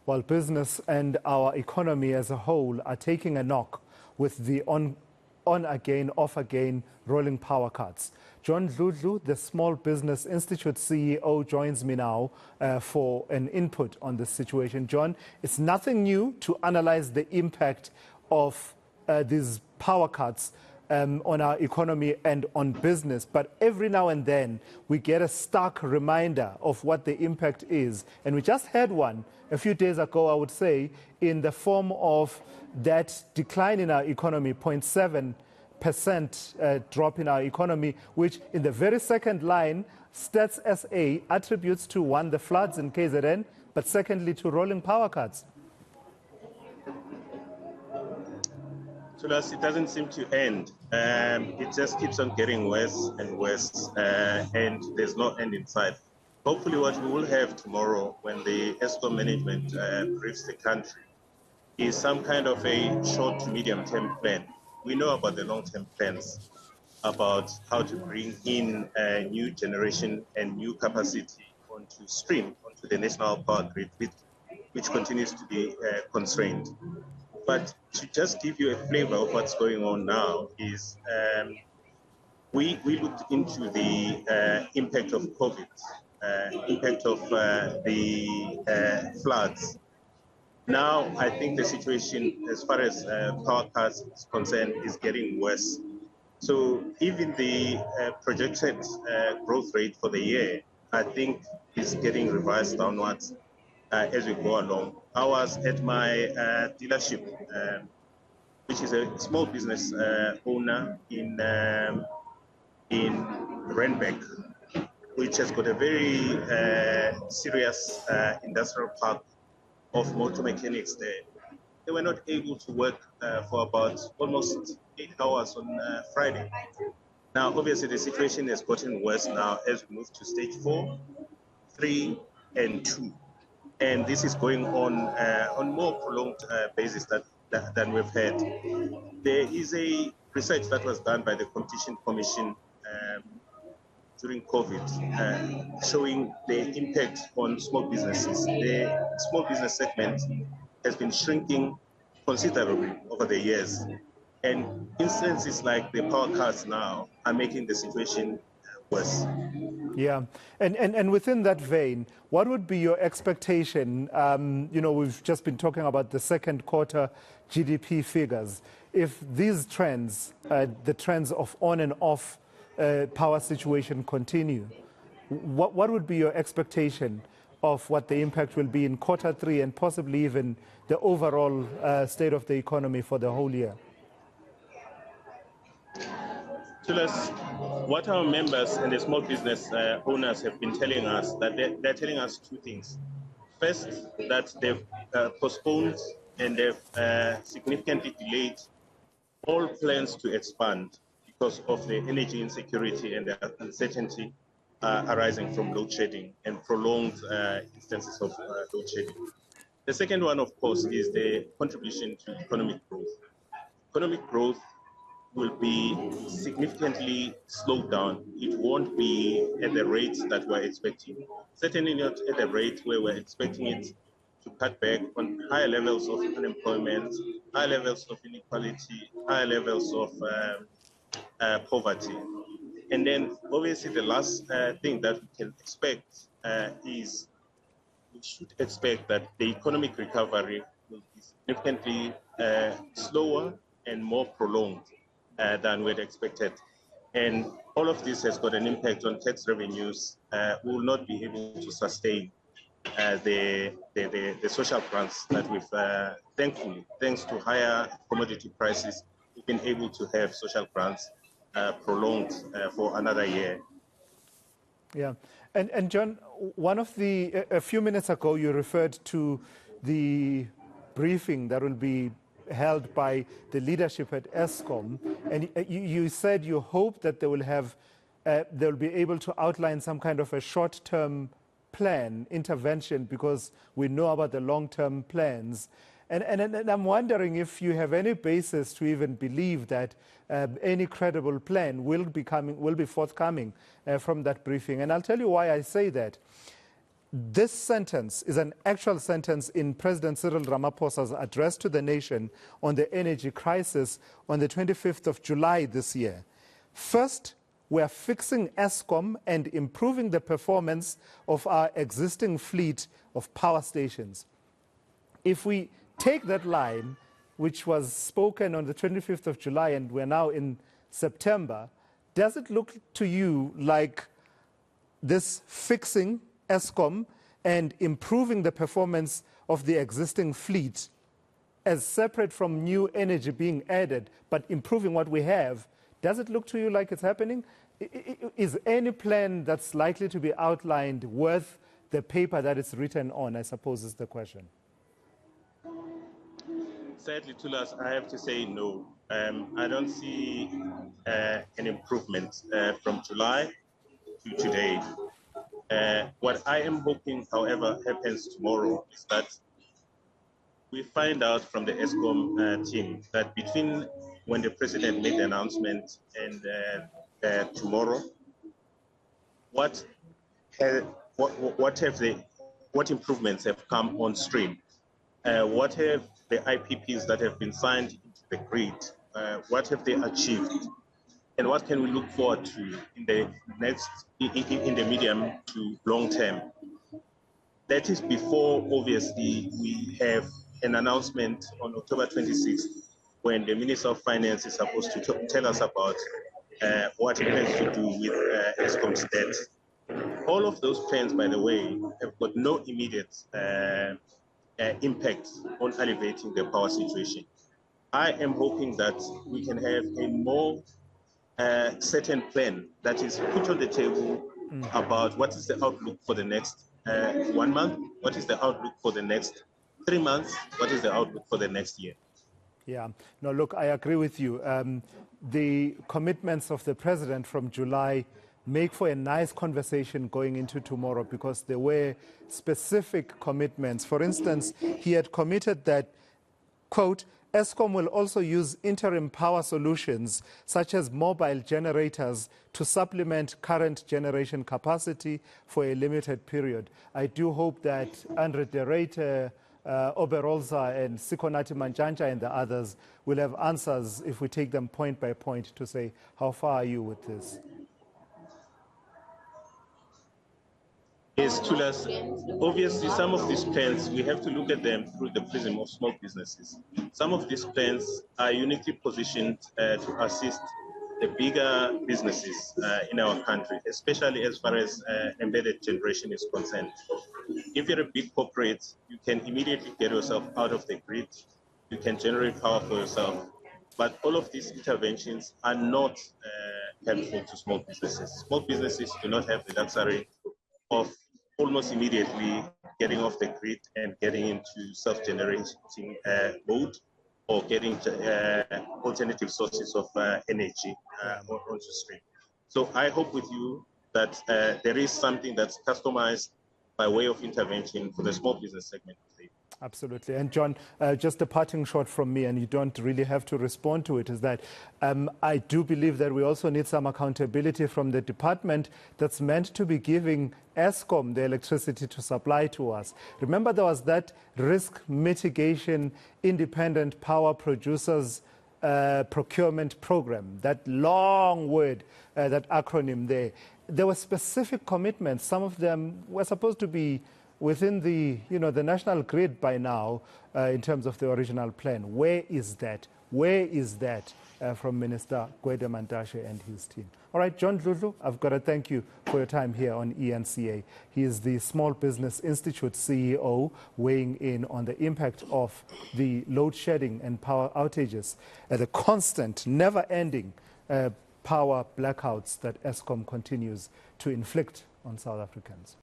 while business and our economy as a whole are taking a knock with the on again, off again rolling power cuts. Dludlu, the Small Business Institute CEO, joins me now for an input on this situation. John, it's nothing new to analyze the impact of these power cuts on our economy and on business, but every now and then we get a stark reminder of what the impact is. And we just had one a few days ago, I would say, in the form of that decline in our economy, 0.7% drop in our economy, which in the very second line, Stats SA attributes to, one, the floods in KZN, but secondly, to rolling power cuts. Thulas, it doesn't seem to end. It just keeps on getting worse and worse, and there's no end in sight. Hopefully what we will have tomorrow when the Eskom management briefs the country is some kind of a short to medium term plan. We know about the long-term plans, about how to bring in new generation and new capacity onto stream, onto the national power grid, which continues to be constrained. But to just give you a flavor of what's going on now is we looked into the impact of COVID, impact of the floods. Now, I think the situation as far as power cuts is concerned is getting worse. So even the projected growth rate for the year, I think, is getting revised downwards as we go along. I was at my dealership, which is a small business owner in Randburg, which has got a very serious industrial park of motor mechanics there. They were not able to work for about almost 8 hours on Friday. Now, obviously, the situation has gotten worse now as we move to stage 4, 3, and 2. And this is going on more prolonged basis than we've had. There is a research that was done by the Competition Commission during COVID, showing the impact on small businesses. The small business segment has been shrinking considerably over the years. And instances like the power cuts now are making the situation worse. Yeah, and within that vein, what would be your expectation? You know, we've just been talking about the second quarter GDP figures. If these trends, the trends of on and off power situation continue, what would be your expectation of what the impact will be in quarter 3 and possibly even the overall state of the economy for the whole year? Thulas, what our members and the small business owners have been telling us, that they're telling us 2 things. First, that they've postponed and they've significantly delayed all plans to expand because of the energy insecurity and the uncertainty arising from load shedding and prolonged instances of load shedding. The second one, of course, is the contribution to economic growth. Economic growth will be significantly slowed down. It won't be at the rate that we're expecting. Certainly not at the rate where we're expecting it to cut back on higher levels of unemployment, higher levels of inequality, higher levels of poverty. And then obviously the last thing that we can expect is we should expect that the economic recovery will be significantly slower and more prolonged than we had expected. And all of this has got an impact on tax revenues. We will not be able to sustain the social grants that we've, thankfully, thanks to higher commodity prices, we've been able to have social grants prolonged for another year. Yeah, and John, a few minutes ago, you referred to the briefing that will be held by the leadership at Eskom, and you said you hope that they'll be able to outline some kind of a short-term plan, intervention, because we know about the long-term plans. And I'm wondering if you have any basis to even believe that any credible plan will be forthcoming from that briefing. And I'll tell you why I say that. This sentence is an actual sentence in President Cyril Ramaphosa's address to the nation on the energy crisis on the 25th of July this year. First, we are fixing Eskom and improving the performance of our existing fleet of power stations. If we take that line, which was spoken on the 25th of July, and we're now in September, does it look to you like this fixing Eskom and improving the performance of the existing fleet, as separate from new energy being added, but improving what we have, does it look to you like it's happening? Is any plan that's likely to be outlined worth the paper that it's written on, I suppose is the question. Sadly, Thulas, I have to say no. I don't see an improvement from July to today. What I am hoping, however, happens tomorrow is that we find out from the Eskom team that between when the president made the announcement and tomorrow, what improvements have come on stream? What have the IPPs that have been signed into the grid? What have they achieved? And what can we look forward to in the medium to long term? That is before, obviously, we have an announcement on October 26th when the Minister of Finance is supposed to tell us about what he plans to do with Eskom's debt. All of those plans, by the way, have got no immediate impact on alleviating the power situation. I am hoping that we can have a more certain plan that is put on the table about what is the outlook for the next 1 month, what is the outlook for the next 3 months, what is the outlook for the next year. Yeah, no, look, I agree with you. The commitments of the president from July make for a nice conversation going into tomorrow because there were specific commitments. For instance, he had committed that, quote, Eskom will also use interim power solutions such as mobile generators to supplement current generation capacity for a limited period. I do hope that Andre de Ruyter, Oberholzer and Sikonati Manjanja and the others will have answers if we take them point by point to say, how far are you with this? Yes, Thulas, obviously some of these plans, we have to look at them through the prism of small businesses. Some of these plans are uniquely positioned to assist the bigger businesses in our country, especially as far as embedded generation is concerned. If you're a big corporate, you can immediately get yourself out of the grid, you can generate power for yourself. But all of these interventions are not helpful to small businesses. Small businesses do not have the luxury of almost immediately getting off the grid and getting into self-generating mode or getting alternative sources of energy onto stream. So I hope with you that there is something that's customized by way of intervention for the small business segment. Absolutely. And John, just a parting shot from me, and you don't really have to respond to it, is that I do believe that we also need some accountability from the department that's meant to be giving Eskom the electricity to supply to us. Remember, there was that risk mitigation independent power producers procurement program, that long word, that acronym there. There were specific commitments. Some of them were supposed to be within the, the national grid by now in terms of the original plan. Where is that? Where is that from Minister Gwede Mantashe and his team? All right, John Dludlu, I've got to thank you for your time here on eNCA. He is the Small Business Institute CEO, weighing in on the impact of the load shedding and power outages, the constant, never-ending power blackouts that Eskom continues to inflict on South Africans.